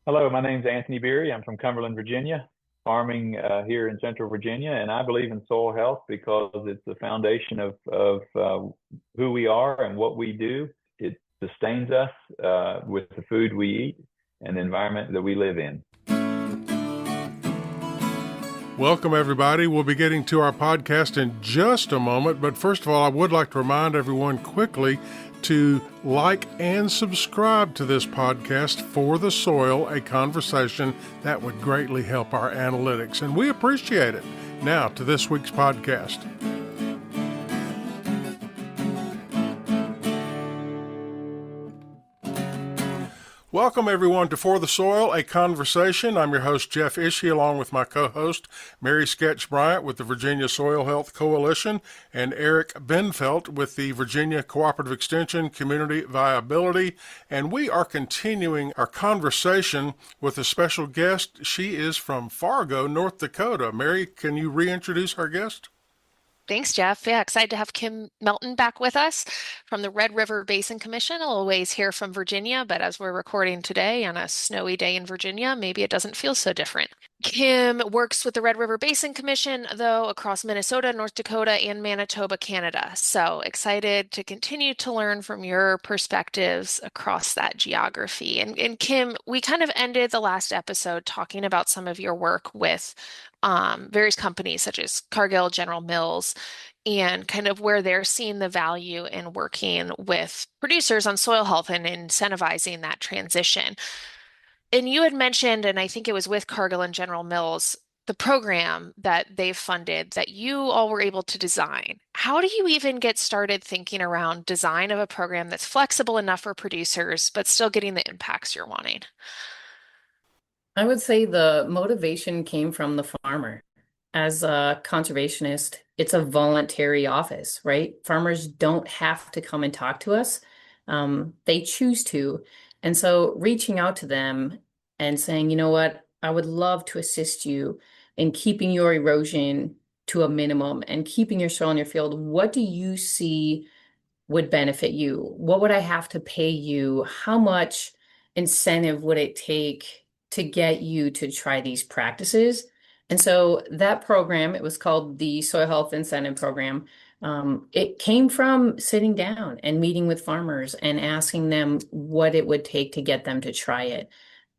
Hello, my name's Anthony Beery. I'm from Cumberland, Virginia, farming here in Central Virginia, and I believe in soil health because it's the foundation of who we are and what we do. It sustains us with the food we eat and the environment that we live in. Welcome, everybody. We'll be getting to our podcast in just a moment, but first of all, I would like to remind everyone quickly to like and subscribe to this podcast, For the Soil, a conversation that would greatly help our analytics, and we appreciate it. Now to this week's podcast. Welcome, everyone, to For the Soil, a conversation. I'm your host, Jeff Ishii, along with my co-host, Mary Sketch Bryant with the Virginia Soil Health Coalition, and Eric Benfelt with the Virginia Cooperative Extension Community Viability. And we are continuing our conversation with a special guest. She is from Fargo, North Dakota. Mary, can you reintroduce our guest? Thanks, Jeff. Yeah, excited to have Kim Melton back with us from the Red River Basin Commission, a little ways here from Virginia, but as we're recording today on a snowy day in Virginia, maybe it doesn't feel so different. Kim works with the Red River Basin Commission, though, across Minnesota, North Dakota, and Manitoba, Canada. So excited to continue to learn from your perspectives across that geography. And Kim, we kind of ended the last episode talking about some of your work with various companies such as Cargill, General Mills, and kind of where they're seeing the value in working with producers on soil health and incentivizing that transition. And you had mentioned, and I think it was with Cargill and General Mills, the program that they've funded that you all were able to design. How do you even get started thinking around design of a program that's flexible enough for producers, but still getting the impacts you're wanting? I would say the motivation came from the farmer. As a conservationist, it's a voluntary office, right? Farmers don't have to come and talk to us. They choose to. And so reaching out to them and saying, you know what, I would love to assist you in keeping your erosion to a minimum and keeping your soil in your field. What do you see would benefit you? What would I have to pay you? How much incentive would it take to get you to try these practices? And so that program, it was called the Soil Health Incentive Program. It came from sitting down and meeting with farmers and asking them what it would take to get them to try it.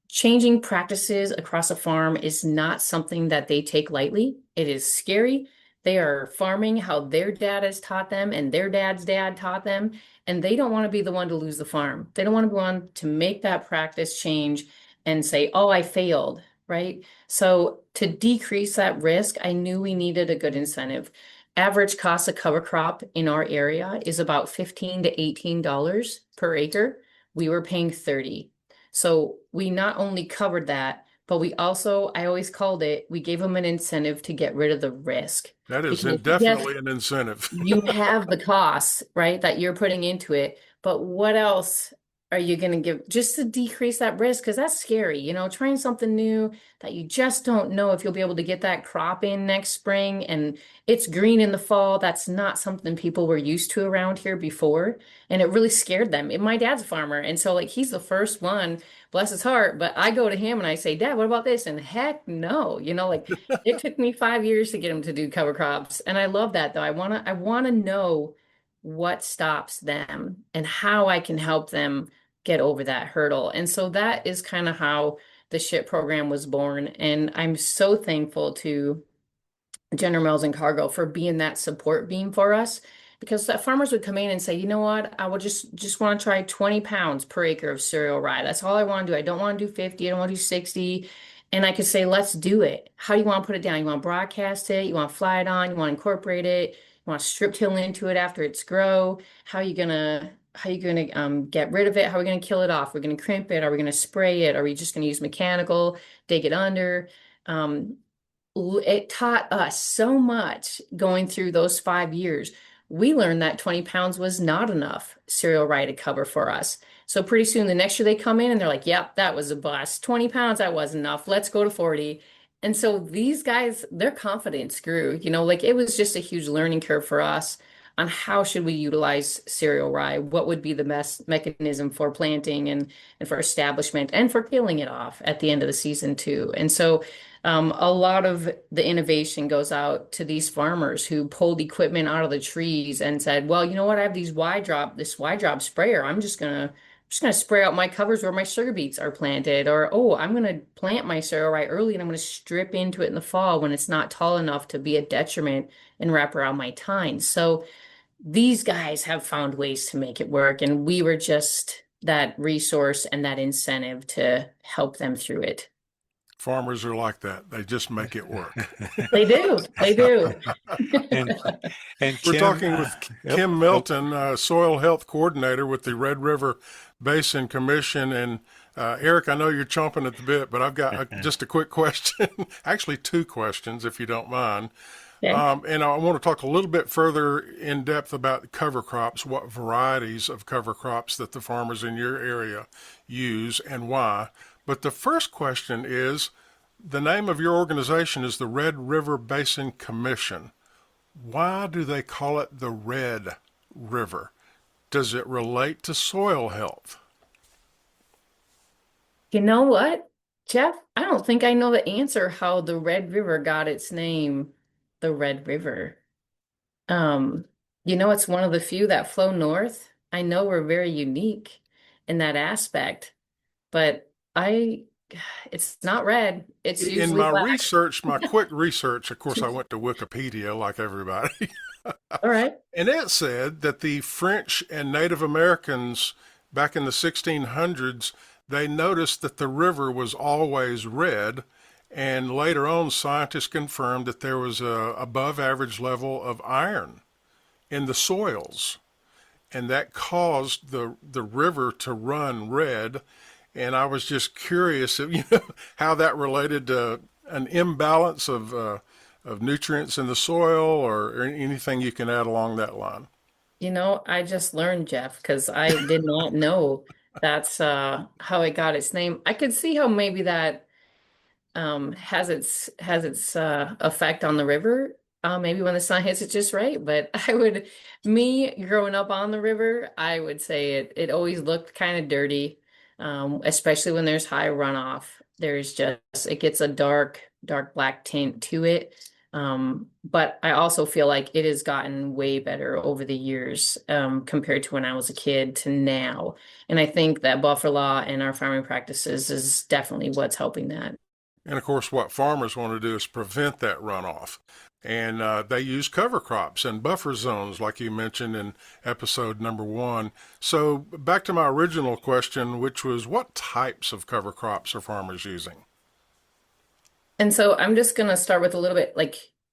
Changing practices across a farm is not something that they take lightly. It is scary. They are farming how their dad has taught them and their dad's dad taught them, and they don't want to be the one to lose the farm. They don't want to be the one to make that practice change and say, oh, I failed, right? So to decrease that risk, I knew we needed a good incentive. Average cost of cover crop in our area is about $15 to $18 per acre. We were paying $30. So we not only covered that, but we also, I always called it, we gave them an incentive to get rid of the risk. That is definitely an incentive. You have the costs, right, that you're putting into it, but what else are you going to give just to decrease that risk? Because that's scary, trying something new that you just don't know if you'll be able to get that crop in next spring and it's green in the fall. That's not something people were used to around here before. And it really scared them. And my dad's a farmer. And so he's the first one, bless his heart. But I go to him and I say, Dad, what about this? And heck no, it took me 5 years to get him to do cover crops. And I love that though. I want to know what stops them and how I can help them get over that hurdle. And so that is kind of how the SHIP program was born. And I'm so thankful to General Mills and Cargill for being that support beam for us, because the farmers would come in and say, you know what, I would just want to try 20 pounds per acre of cereal rye. That's all I want to do. I don't want to do 50. I don't want to do 60. And I could say, let's do it. How do you want to put it down? You want to broadcast it? You want to fly it on? You want to incorporate it? You want to strip till into it after it's grow? How are you going to get rid of it? How are we going to kill it off? We're going to crimp it. Are we going to spray it? Are we just going to use mechanical, dig it under? It taught us so much going through those 5 years. We learned that 20 pounds was not enough cereal rye to cover for us. So pretty soon the next year they come in and they're like, yep, that was a bust. 20 pounds, that wasn't enough. Let's go to 40. And so these guys, their confidence grew, it was just a huge learning curve for us. on how should we utilize cereal rye? What would be the best mechanism for planting and for establishment and for killing it off at the end of the season too. And so a lot of the innovation goes out to these farmers who pulled equipment out of the trees and said, well, you know what? I have this Y drop sprayer. I'm just gonna spray out my covers where my sugar beets are planted, or oh, I'm gonna plant my cereal rye early and I'm gonna strip into it in the fall when it's not tall enough to be a detriment and wrap around my tines. So these guys have found ways to make it work, and we were just that resource and that incentive to help them through it. Farmers are like that. They just make it work. They do. They do. And and We're Kim, talking with Kim Melton, Soil Health Coordinator with the Red River Basin Commission. And Eric, I know you're chomping at the bit, but I've got just a quick question. Actually, two questions, if you don't mind. Okay. And I want to talk a little bit further in depth about cover crops, what varieties of cover crops that the farmers in your area use and why. But the first question is, the name of your organization is the Red River Basin Commission. Why do they call it the Red River? Does it relate to soil health? You know what, Jeff? I don't think I know the answer how the Red River got its name, the Red River. It's one of the few that flow north. I know we're very unique in that aspect, but it's not red. It's In usually my black. research, my quick research, of course, I went to Wikipedia like everybody. All right. And it said that the French and Native Americans back in the 1600s, they noticed that the river was always red. And later on, scientists confirmed that there was a above average level of iron in the soils. And that caused the river to run red. And I was just curious if, how that related to an imbalance of nutrients in the soil or anything you can add along that line. I just learned, Jeff, because I did not know that's how it got its name. I could see how maybe that has its effect on the river. Maybe when the sun hits it just right. But me growing up on the river, I would say it always looked kind of dirty, especially when there's high runoff. It gets a dark black tint to it. But I also feel like it has gotten way better over the years, compared to when I was a kid to now. And I think that buffer law and our farming practices is definitely what's helping that. And of course, what farmers want to do is prevent that runoff. And they use cover crops and buffer zones, like you mentioned in episode number 1. So back to my original question, which was what types of cover crops are farmers using? And so I'm just going to start with a little bit,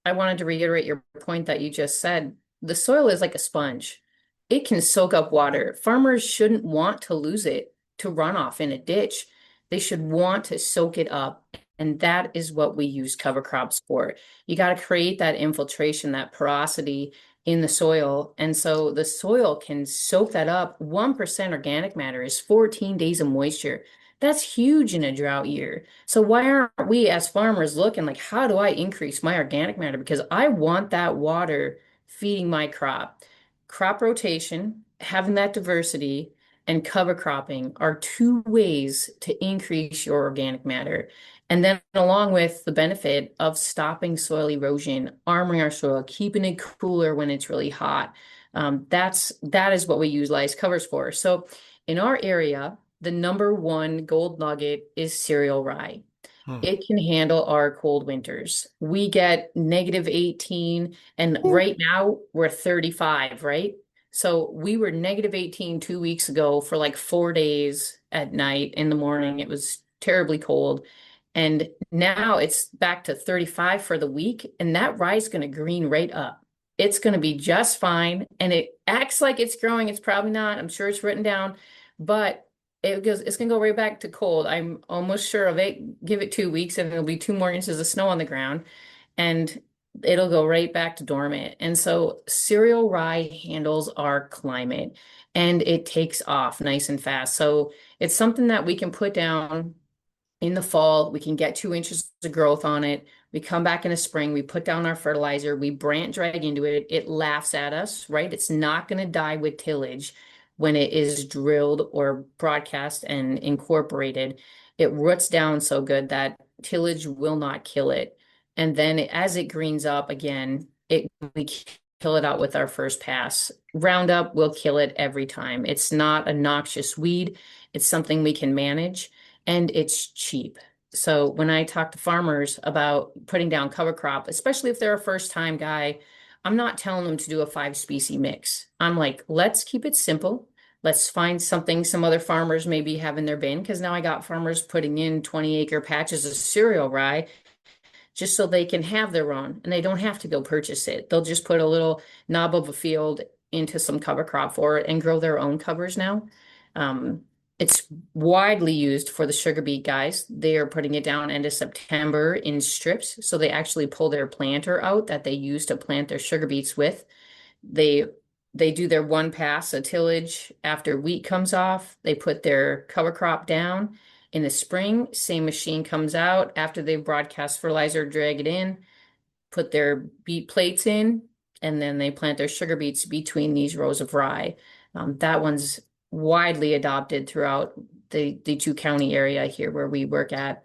I wanted to reiterate your point that you just said. The soil is like a sponge. It can soak up water. Farmers shouldn't want to lose it to runoff in a ditch. They should want to soak it up. And that is what we use cover crops for. You got to create that infiltration, that porosity in the soil. And so the soil can soak that up. 1% organic matter is 14 days of moisture. That's huge in a drought year. So why aren't we as farmers looking like, how do I increase my organic matter? Because I want that water feeding my crop. Crop rotation, having that diversity, and cover cropping are 2 ways to increase your organic matter. And then along with the benefit of stopping soil erosion, armoring our soil, keeping it cooler when it's really hot. That is what we utilize covers for. So in our area, the number 1 gold nugget is cereal rye. It can handle our cold winters. We get -18, and right now we're 35, right? So we were -18 2 weeks ago for like 4 days at night. In the morning, it was terribly cold. And now it's back to 35 for the week, and that rye is going to green right up. It's going to be just fine, and it acts like it's growing. It's probably not. I'm sure it's written down, but it's going to go right back to cold. I'm almost sure of it. Give it 2 weeks, and there'll be 2 more inches of snow on the ground, and it'll go right back to dormant. And so cereal rye handles our climate, and it takes off nice and fast. So it's something that we can put down in the fall, we can get 2 inches of growth on it. We come back in the spring, we put down our fertilizer, we branch drag into it. It laughs at us, right? It's not going to die with tillage when it is drilled or broadcast and incorporated. It roots down so good that tillage will not kill it. And then as it greens up again, we kill it out with our first pass. Roundup will kill it every time. It's not a noxious weed. It's something we can manage, and it's cheap. So when I talk to farmers about putting down cover crop, especially if they're a first time guy, I'm not telling them to do a 5 species mix. I'm like, let's keep it simple. Let's find something some other farmers maybe have in their bin, because now I got farmers putting in 20-acre patches of cereal rye just so they can have their own and they don't have to go purchase it. They'll just put a little knob of a field into some cover crop for it and grow their own covers now. It's widely used for the sugar beet guys. They are putting it down end of September in strips. So they actually pull their planter out that they use to plant their sugar beets with. They do their one pass of tillage after wheat comes off. They put their cover crop down. In the spring, same machine comes out after they've broadcast fertilizer, drag it in, put their beet plates in, and then they plant their sugar beets between these rows of rye. That one's widely adopted throughout the 2-county area here where we work at.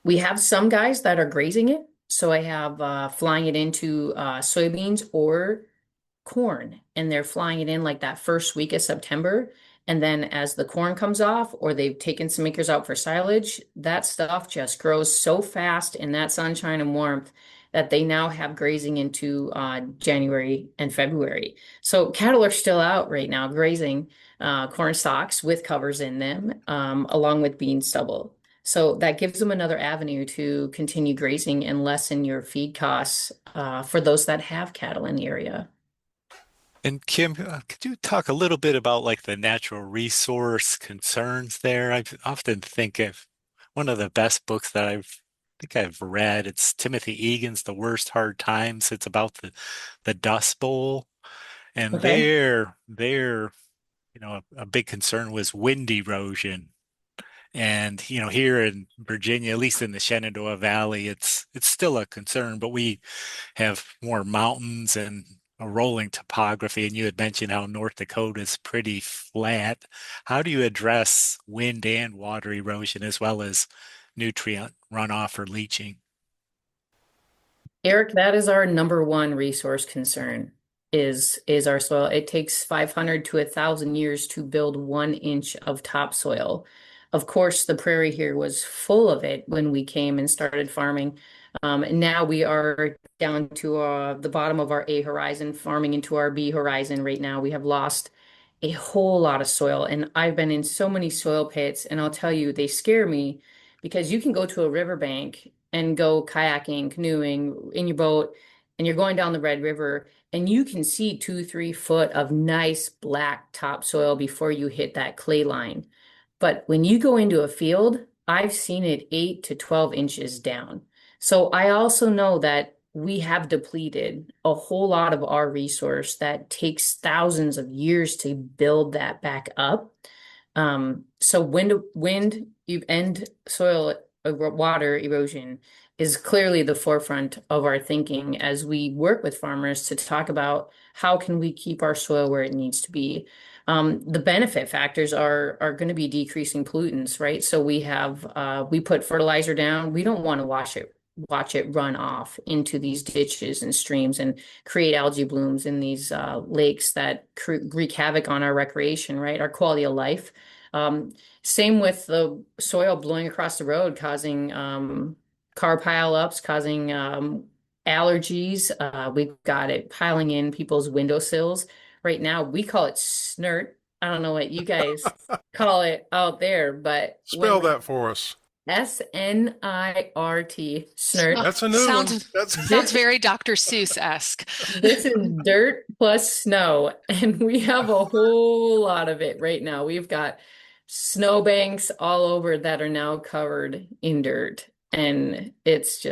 We have some guys that are grazing it. So I have flying it into soybeans or corn, and they're flying it in like that first week of September. And then as the corn comes off, or they've taken some acres out for silage, that stuff just grows so fast in that sunshine and warmth that they now have grazing into January and February. So cattle are still out right now grazing corn stalks with covers in them, along with bean stubble. So that gives them another avenue to continue grazing and lessen your feed costs for those that have cattle in the area. And Kim, could you talk a little bit about like the natural resource concerns there? I often think of one of the best books that I've read. It's Timothy Egan's The Worst Hard Times. It's about the Dust Bowl. And Okay. a big concern was wind erosion. And here in Virginia, at least in the Shenandoah Valley, it's still a concern, but we have more mountains and a rolling topography. And you had mentioned how North Dakota is pretty flat. How do you address wind and water erosion as well as nutrient runoff or leaching? Eric, that is our number one resource concern is our soil. It takes 500 to 1,000 years to build 1 inch of topsoil. Of course, the prairie here was full of it when we came and started farming. And now we are down to the bottom of our A horizon, farming into our B horizon right now. We have lost a whole lot of soil. And I've been in so many soil pits, and I'll tell you, they scare me because you can go to a riverbank and go kayaking, canoeing in your boat, and you're going down the Red River, and you can see 2, 3 foot of nice black topsoil before you hit that clay line. But when you go into a field, I've seen it 8 to 12 inches down. So I also know that we have depleted a whole lot of our resource that takes thousands of years to build that back up. So wind and soil water erosion is clearly the forefront of our thinking as we work with farmers to talk about how can we keep our soil where it needs to be. The benefit factors are going to be decreasing pollutants, right? So we put fertilizer down. We don't want to watch it run off into these ditches and streams and create algae blooms in these lakes that wreak havoc on our recreation, right? Our quality of life. Same with the soil blowing across the road, causing car pileups, causing allergies. We've got it piling in people's windowsills. Right now, we call it Snirt. I don't know what you guys call it out there, but Spell that for us. Snirt, Snirt. Oh, That's a new one. sounds very Dr. Seuss-esque. This is dirt plus snow, and we have a whole lot of it right now. We've got snowbanks all over that are now covered in dirt, and it's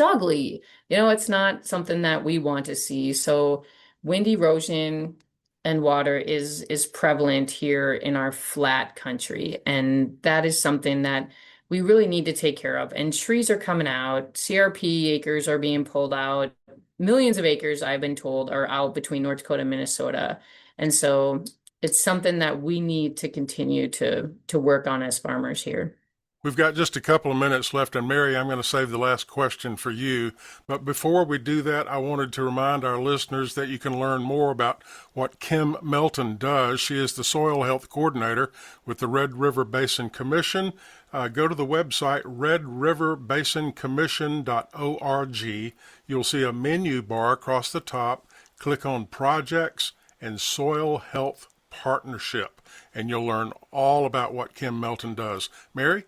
ugly. It's not something that we want to see. So wind erosion and water is prevalent here in our flat country, and that is something that we really need to take care of. And trees are coming out, CRP acres are being pulled out. Millions of acres, I've been told, are out between North Dakota and Minnesota. And so it's something that we need to continue to work on as farmers here. We've got just a couple of minutes left, and Mary, I'm going to save the last question for you. But before we do that, I wanted to remind our listeners that you can learn more about what Kim Melton does. She is the Soil Health Coordinator with the Red River Basin Commission. Go to the website redriverbasincommission.org. You'll see a menu bar across the top. Click on Projects and Soil Health Partnership, and you'll learn all about what Kim Melton does. Mary?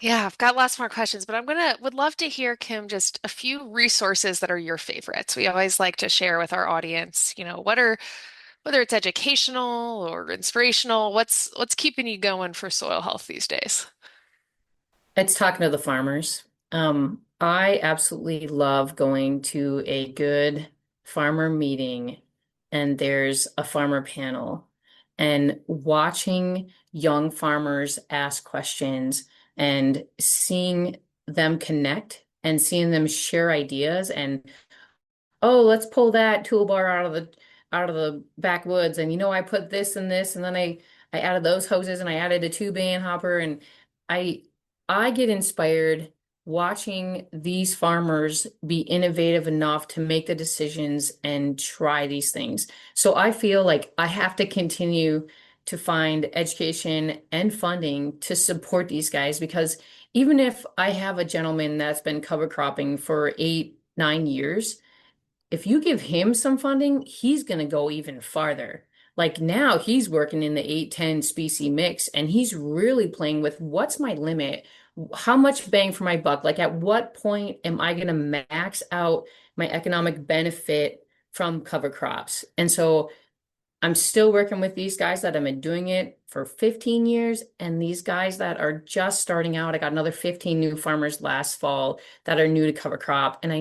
Yeah, I've got lots more questions, but would love to hear, Kim, just a few resources that are your favorites. We always like to share with our audience, whether it's educational or inspirational, what's keeping you going for soil health these days? It's talking to the farmers. I absolutely love going to a good farmer meeting and there's a farmer panel and watching young farmers ask questions and seeing them connect and seeing them share ideas and, oh, let's pull that toolbar out of the backwoods. And I put this and this, and then I added those hoses and I added a two-band hopper. And I get inspired watching these farmers be innovative enough to make the decisions and try these things. So I feel like I have to continue to find education and funding to support these guys, because even if I have a gentleman that's been cover cropping for 8-9 years, if you give him some funding, he's going to go even farther. Like now he's working in the 8-10 species mix and he's really playing with what's my limit? How much bang for my buck? Like at what point am I going to max out my economic benefit from cover crops? And so I'm still working with these guys that have been doing it for 15 years and these guys that are just starting out. I got another 15 new farmers last fall that are new to cover crop. And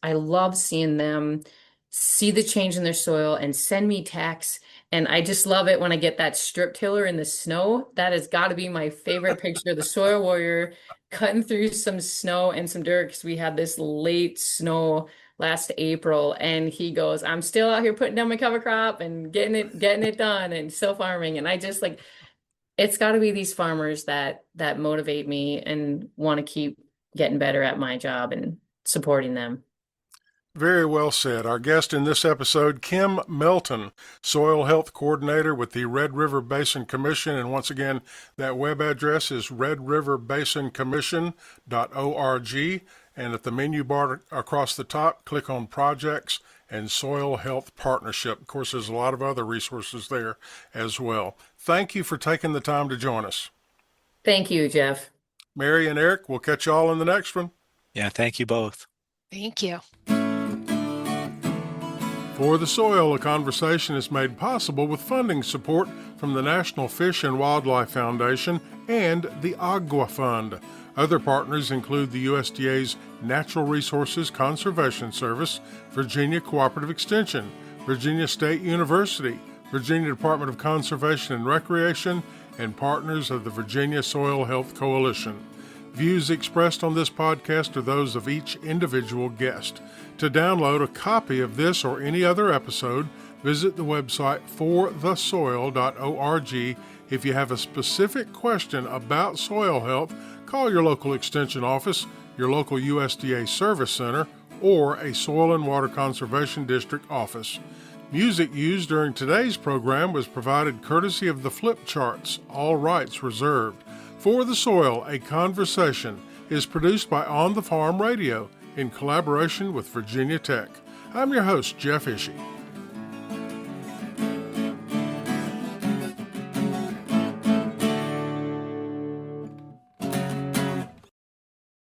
I love seeing them see the change in their soil and send me texts. And I just love it when I get that strip tiller in the snow. That has got to be my favorite picture. The soil warrior cutting through some snow and some dirt because we had this late snow last April, and he goes, I'm still out here putting down my cover crop and getting it done and still farming. And I just like, it's got to be these farmers that motivate me and want to keep getting better at my job and supporting them. Very well said. Our guest in this episode, Kim Melton, Soil Health Coordinator with the Red River Basin Commission. And once again, that web address is redriverbasincommission.org. And at the menu bar across the top, click on Projects and Soil Health Partnership. Of course, there's a lot of other resources there as well. Thank you for taking the time to join us. Thank you, Jeff. Mary and Eric, we'll catch you all in the next one. Yeah, thank you both. Thank you. For the Soil, a conversation is made possible with funding support from the National Fish and Wildlife Foundation and the Agua Fund. Other partners include the USDA's Natural Resources Conservation Service, Virginia Cooperative Extension, Virginia State University, Virginia Department of Conservation and Recreation, and partners of the Virginia Soil Health Coalition. Views expressed on this podcast are those of each individual guest. To download a copy of this or any other episode, visit the website forthesoil.org. If you have a specific question about soil health, call your local extension office, your local USDA service center, or a Soil and Water Conservation District office. Music used during today's program was provided courtesy of the Flip Charts, all rights reserved. For the Soil, a conversation is produced by On the Farm Radio in collaboration with Virginia Tech. I'm your host, Jeff Ishii.